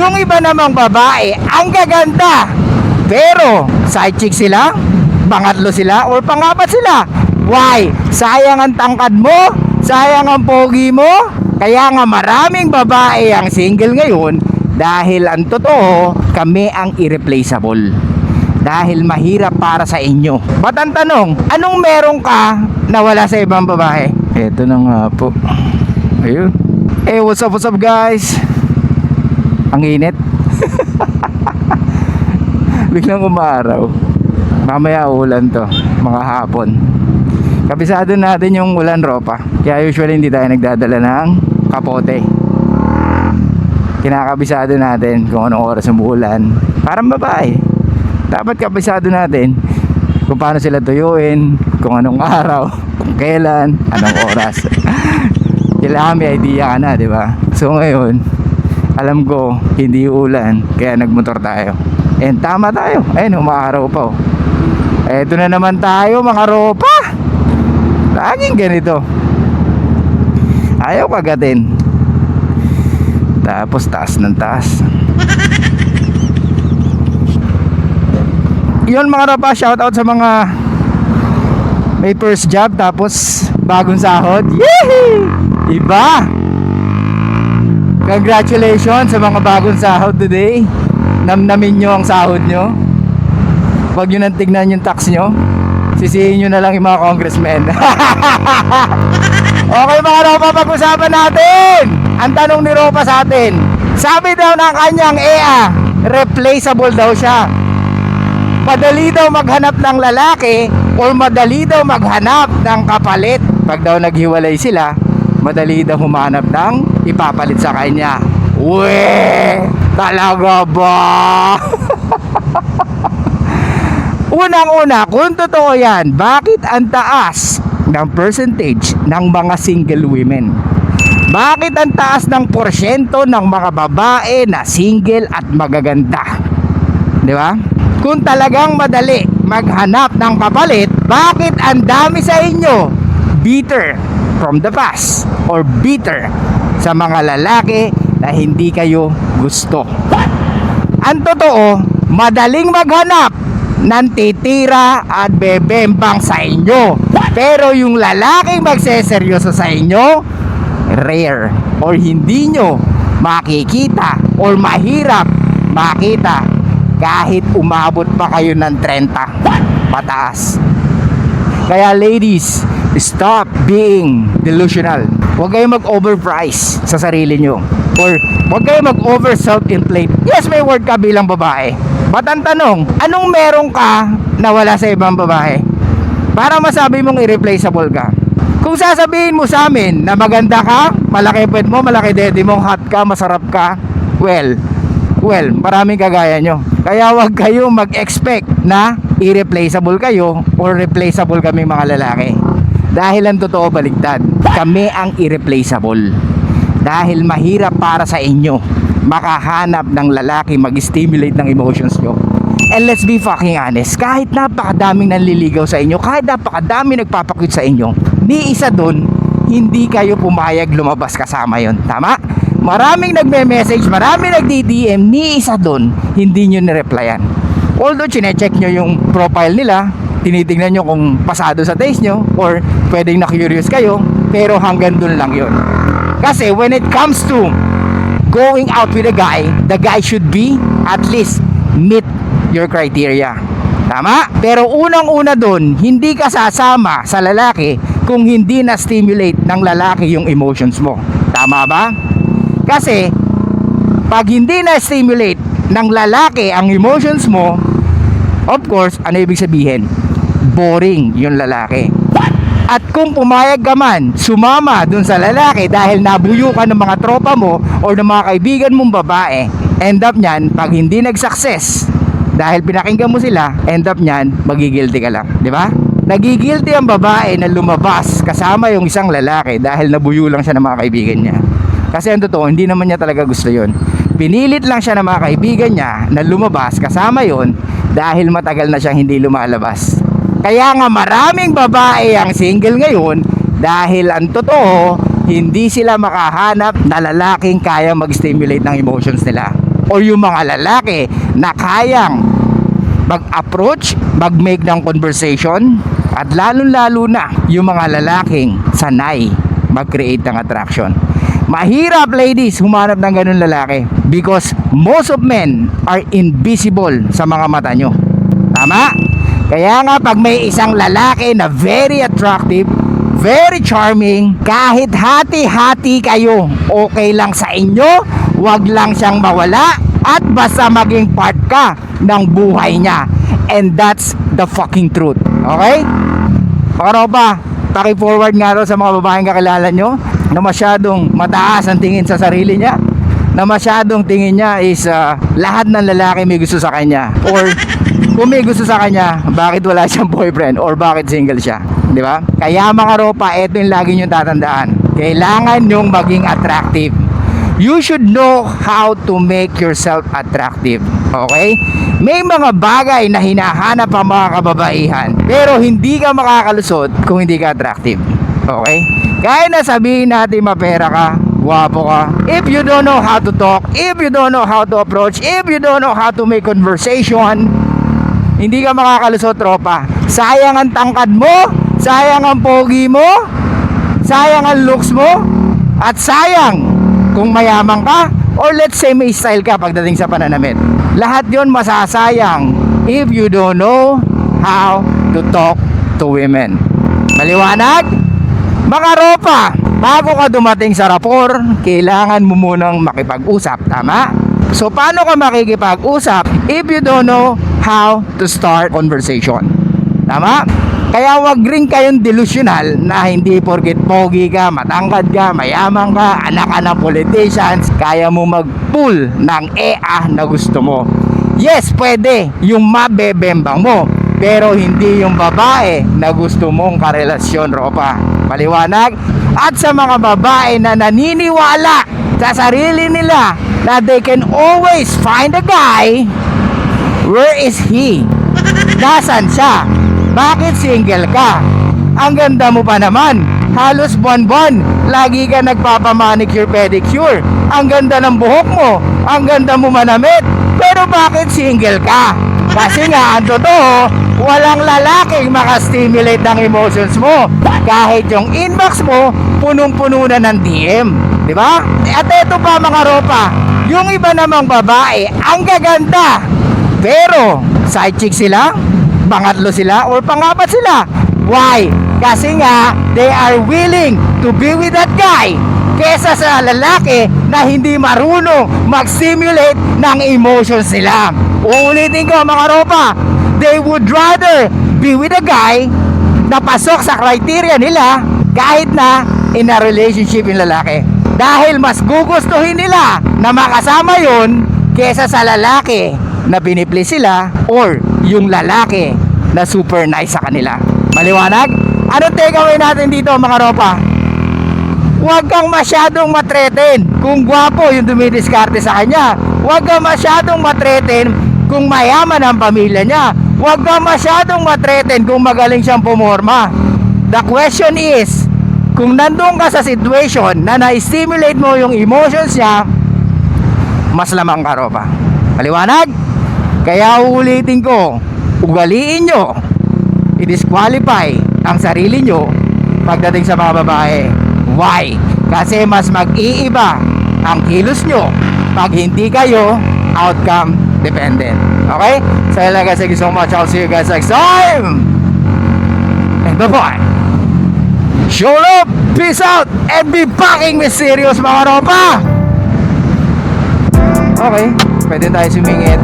Yung iba namang babae, ang gaganda, pero side chick sila, pangatlo sila, or pangapat sila. Why? Sayang ang tangkad mo, sayang ang pogi mo. Kaya nga maraming babae ang single ngayon dahil ang totoo, kami ang irreplaceable. Dahil mahirap para sa inyo. Ba't ang tanong, anong meron ka na wala sa ibang babae? Eto na nga po. Ayun. What's up guys? Ang init. Biglang umaraw. Mamaya ulan to, mga hapon. Kabisado natin yung ulan, ropa. Kaya usually hindi tayo nagdadala ng kapote. Kinakabisado natin kung anong oras umuulan. Parang babae. Dapat kabisado natin kung paano sila tuyuin, kung anong araw, kung kailan, anong oras. Kailangan may idea ka na, di ba? So ngayon, alam ko hindi ulan, kaya nagmotor tayo. And tama tayo. Ayun, umaaraw pa. Eto na naman tayo, mga ropa. Laging ganito. Ayaw kagatin. Tapos taas ng taas. Yun mga ropa, shoutout sa mga may first job tapos bagong sahod. Yehey! Iba! Congratulations sa mga bagong sahod today. Namnamin nyo ang sahod nyo. Huwag nyo nang tignan yung tax nyo. Sisihin nyo na lang yung mga congressmen. Okay mga ropa, pag-usapan natin. Ang tanong ni ropa sa atin, sabi daw ng kanyang EA, replaceable daw siya. Madali daw maghanap ng lalaki or madali daw maghanap ng kapalit. Pag daw naghiwalay sila, madali daw humanap ng ipapalit sa kanya. Uwe! Talaga ba? Unang-una, kung totoo yan, bakit ang taas ng percentage ng mga single women? Bakit ang taas ng porsyento ng mga babae na single at magaganda? Di ba? Kung talagang madali maghanap ng kapalit, bakit ang dami sa inyo bitter from the past or bitter sa mga lalaki na hindi kayo gusto? Ang totoo, madaling maghanap ng titira at bebembang sa inyo, pero yung lalaking magseseryoso sa inyo, rare or hindi nyo makikita or mahirap makita kahit umabot pa kayo ng 30 pataas. Kaya ladies, stop being delusional. Huwag kayong mag-overprice sa sarili nyo, or huwag kayong mag-over self-inflate. Yes, may word ka bilang babae. But ang tanong, anong meron ka na wala sa ibang babae para masabi mong irreplaceable ka? Kung sasabihin mo sa amin na maganda ka, malaki puwet mo, malaki dede mo, hot ka, masarap ka, well, maraming kagaya nyo. Kaya wag kayo mag-expect na irreplaceable kayo or replaceable kami mga lalaki. Dahil ang totoo baligtad, kami ang irreplaceable. Dahil mahirap para sa inyo makahanap ng lalaki mag-stimulate ng emotions nyo. And let's be fucking honest, kahit napakadaming nanliligaw sa inyo, kahit napakadaming nagpapakyut sa inyo, ni isa dun, hindi kayo pumayag lumabas kasama yon. Tama? Maraming nagme-message, maraming nagdi-DM, ni isa dun, hindi nyo nireplyan. Although chinecheck nyo yung profile nila, tinitingnan nyo kung pasado sa taste nyo, or pwedeng na-curious kayo, pero hanggang dun lang yon. Kasi when it comes to going out with a guy, the guy should be at least meet your criteria. Tama? Pero unang-una dun, hindi ka sasama sa lalaki kung hindi na-stimulate ng lalaki yung emotions mo. Tama ba? Kasi pag hindi na-stimulate ng lalaki ang emotions mo, of course, ano ibig sabihin? Boring yung lalaki. At kung pumayag ka man, sumama dun sa lalaki dahil nabuyo ka ng mga tropa mo o ng mga kaibigan mong babae, end up nyan, pag hindi nag-success dahil pinakinggan mo sila, end up nyan, magigilty ka lang. Di ba? Nagigilty ang babae na lumabas kasama yung isang lalaki dahil nabuyo lang siya ng mga kaibigan niya. Kasi ang totoo, hindi naman niya talaga gusto yon. Pinilit lang siya ng mga kaibigan niya na lumabas kasama yon dahil matagal na siyang hindi lumalabas. Kaya nga maraming babae ang single ngayon dahil ang totoo, hindi sila makahanap na lalaking kaya mag-stimulate ng emotions nila. or yung mga lalaki na kayang mag-approach, mag-make ng conversation, at lalong-lalo na yung mga lalaking sanay mag-create ng attraction. Mahirap, ladies, humanap ng ganun lalaki because most of men are invisible sa mga mata nyo. Tama? Kaya nga pag may isang lalaki na very attractive, very charming, kahit hati-hati kayo, okay lang sa inyo, wag lang siyang mawala at basta maging part ka ng buhay niya. And that's the fucking truth. Okay? Para ba, paki-forward nga ro sa mga babaeng kakilala nyo na masyadong mataas ang tingin sa sarili niya, na masyadong tingin niya is lahat ng lalaki may gusto sa kanya, or kung may gusto sa kanya, bakit wala siyang boyfriend or bakit single siya, di ba? Kaya mga ropa, ito yung lagi nyo tatandaan, kailangan nyong maging attractive. You should know how to make yourself attractive. Okay? May mga bagay na hinahanap ang mga kababaihan, pero hindi ka makakalusot kung hindi ka attractive. Okay? Kaya na sabihin natin mapera ka, guwapo ka, if you don't know how to talk, if you don't know how to approach, if you don't know how to make conversation, hindi ka makakalusot, tropa. Sayang ang tangkad mo, sayang ang pogi mo, sayang ang looks mo, at sayang kung mayaman ka, or let's say may style ka pagdating sa pananamit. Lahat yon masasayang if you don't know how to talk to women. Maliwanag? Mga ropa, bago ka dumating sa rapor, kailangan mo munang makipag-usap, tama? So paano ka makikipag-usap if you don't know how to start conversation? Tama? Kaya wag rin kayong delusional na hindi porket pogi ka, matangkad ka, mayaman ka, anak ka ng politicians, kaya mo mag-pull ng EA na gusto mo. Yes, pwede yung mabebembang mo, pero hindi yung babae na gusto mong karelasyon, ropa. Maliwanag? At sa mga babae na naniniwala sa sarili nila na they can always find a guy, where is he? Nasaan siya? Bakit single ka? Ang ganda mo pa naman. Halos buwan-buwan, lagi ka nagpapamanicure pedicure. Ang ganda ng buhok mo, ang ganda mo manamit. Pero bakit single ka? Kasi nga, ang totoo, walang lalaking makastimulate ng emotions mo. Kahit yung inbox mo, punong-puno na ng DM. Di ba? At eto pa mga ropa, yung iba namang babae, ang gaganda. Pero, side chick sila, pangatlo sila, or pangapat sila. Why? Kasi nga, they are willing to be with that guy kesa sa lalaki na hindi marunong mag-stimulate ng emotions nila. Uulitin ko mga ropa, they would rather be with a guy na pasok sa criteria nila kahit na in a relationship yung lalaki. Dahil mas gugustuhin nila na makasama yon kesa sa lalaki na binipli sila or yung lalaki na super nice sa kanila. Maliwanag? Anong takeaway natin dito mga ropa? Huwag kang masyadong matreten kung gwapo yung dumidiskarte sa kanya. Huwag kang masyadong matreten kung mayaman ang pamilya niya. Huwag kang masyadong matreten kung magaling siyang pumorma. The question is, kung nandun ka sa situation na na-stimulate mo yung emotions niya, mas lamang ka, ropa. Maliwanag? Kaya uulitin ko, ugaliin nyo, i-disqualify ang sarili nyo pagdating sa mga babae. Why? Kasi mas mag-iiba ang kilos nyo pag hindi kayo outcome dependent. Okay? So yun lang guys, thank you so much. I'll see you guys next time. And bye-bye. Show up, peace out, and be fucking mysterious mga ropa. Okay, pwede tayo sumingit.